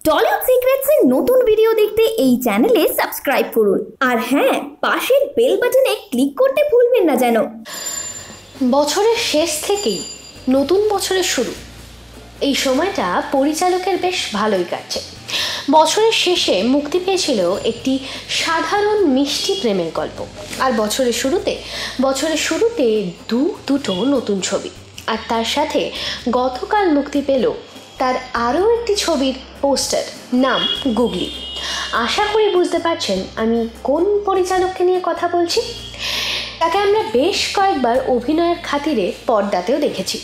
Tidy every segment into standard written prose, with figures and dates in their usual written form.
Tollywood secrets এর নতুন video দেখতে এই চ্যানেলে সাবস্ক্রাইব করুন আর হ্যাঁ পাশের বেল বাটনে ক্লিক করতে ভুলবেন না যেন। বছরের শেষ থেকেই নতুন বছরের শুরু, এই সময়টা পরিচালকের বেশ ভালোই কাটছে। বছরের শেষে মুক্তি পেয়েছিল একটি সাধারণ মিষ্টি প্রেমের গল্প, আর বছরের শুরুতে দুটো নতুন ছবি, আর তার সাথে গতকাল মুক্তি পেল তার আরও একটি ছবির পোস্টার, নাম গুগলি। আশা করি বুঝতে পারছেন আমি কোন পরিচালককে নিয়ে কথা বলছি। তাকে আমরা বেশ কয়েকবার অভিনয়ের খাতিরে পর্দাতেও দেখেছি।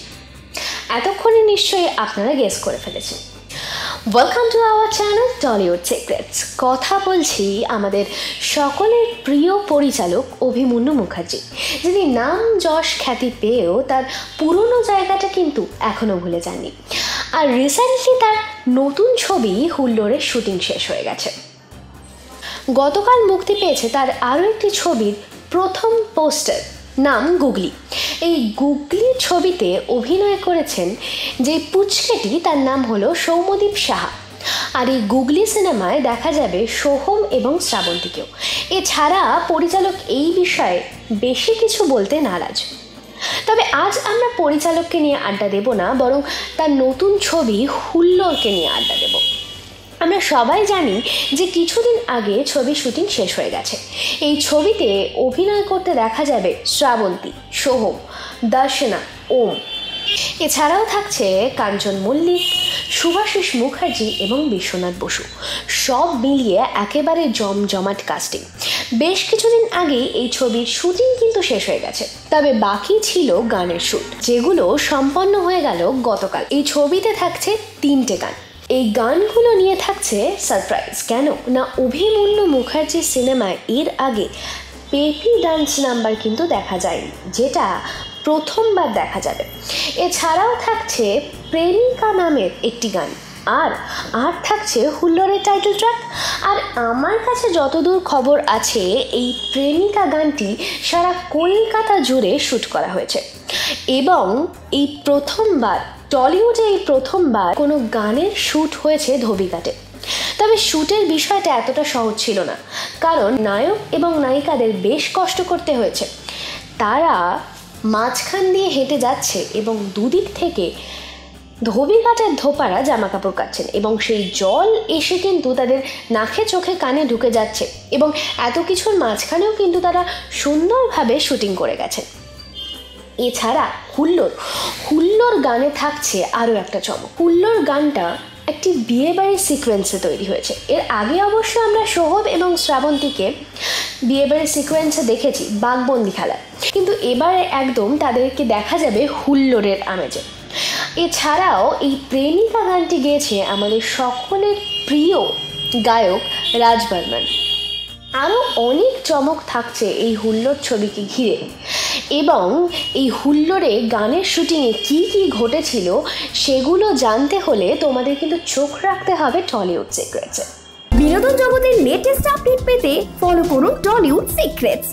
এতক্ষণে নিশ্চয়ই আপনারা গেস করে ফেলেছেন। Welcome to our channel Tollywood secrets. কথা বলছি আমাদের সকলের প্রিয় পরিচালক অভিমন্যু মুখার্জি, যিনি নাম যশ খ্যাতি পেয়েও তার পুরনো জায়গাটা কিন্তু এখনও ভুলে যাননি। আর রিসেন্টলি তার নতুন ছবি হুল্লোড়ের শুটিং শেষ হয়ে গেছে। গতকাল মুক্তি পেয়েছে তার আরও একটি ছবির প্রথম পোস্টার, নাম গুগলি। এই গুগলি ছবিতে অভিনয় করেছেন যে পুচকেটি, তার নাম হলো সৌম্যদীপ সাহা। আর এই গুগলি সিনেমায় দেখা যাবে সোহম এবং শ্রাবন্তীকেও। এছাড়া পরিচালক এই বিষয়ে বেশি কিছু বলতে নারাজ। তবে আজ আমরা পরিচালককে নিয়ে আড্ডা দেব না, বরং তার নতুন ছবি হুল্লোড়কে নিয়ে আড্ডা দেব। আমরা সবাই জানি যে কিছুদিন আগে ছবি শুটিং শেষ হয়ে গেছে। এই ছবিতে অভিনয় করতে দেখা যাবে শ্রাবন্তী, সোহম, দর্শনা, ওম। এছাড়াও থাকছে কাঞ্চন মল্লিক, শুভাশিস মুখার্জি এবং বিশ্বনাথ বসু। সব মিলিয়ে একেবারে জমজমাট কাস্টিং। বেশ কিছুদিন আগে এই ছবির শুটিং কিন্তু শেষ হয়ে গেছে, তবে বাকি ছিল গানের শ্যুট, যেগুলো সম্পন্ন হয়ে গেল গতকাল। এই ছবিতে থাকছে 3টে গান। এই গানগুলো নিয়ে থাকছে সারপ্রাইজ। কেন না, অভিমন্যু মুখার্জির সিনেমায় এর আগে বেবি ডান্স নাম্বার কিন্তু দেখা যায়নি, যেটা প্রথমবার দেখা যাবে। এছাড়াও থাকছে প্রেমিকা নামের একটি গান, আর থাকছে হুল্লোড়ের টাইটেল ট্র্যাক। আর আমার কাছে যতদূর খবর আছে, এই প্রেমিকা গানটি সারা কলকাতা জুড়ে শ্যুট করা হয়েছে এবং এই প্রথমবার কোনো গানের শ্যুট হয়েছে ধোবিঘাটে। তবে শ্যুটের বিষয়টা এতটা সহজ ছিল না, কারণ নায়ক এবং নায়িকাদের বেশ কষ্ট করতে হয়েছে। তারা মাঝখান দিয়ে হেঁটে যাচ্ছে এবং দুদিক থেকে ধোবিঘাটের ধোপারা জামা কাপড় কাচ্ছেন এবং সেই জল এসে কিন্তু তাদের নাকে চোখে কানে ঢুকে যাচ্ছে, এবং এত কিছুর মাঝখানেও কিন্তু তারা সুন্দরভাবে শুটিং করে গেছেন। এছাড়া হুল্লোড় গানে থাকছে আরও একটা চমক। হুল্লোড় গানটা একটি বিয়েবাড়ির সিকোয়েন্সে তৈরি হয়েছে। এর আগে অবশ্য আমরা সোহম এবং শ্রাবন্তীকে বিয়েবাড়ির সিকোয়েন্সে দেখেছি বাঘবন্দি খেলায়, কিন্তু এবারে একদম তাদেরকে দেখা যাবে হুল্লোড়ের আমেজে। এছাড়াও এই প্রেমিকা গানটি গেয়েছে আমাদের সকলের প্রিয় গায়ক রাজ বর্মন। আরও অনেক চমক থাকছে এই হুল্লোড় ছবিকে ঘিরে, এবং এই হুল্লোড়ে গানের শুটিংয়ে কী ঘটেছিল সেগুলো জানতে হলে তোমাদের কিন্তু চোখ রাখতে হবে টলিউড সিক্রেটসে। বিনোদন জগতের লেটেস্ট আপডেট পেতে ফলো করুন টলিউড সিক্রেটস।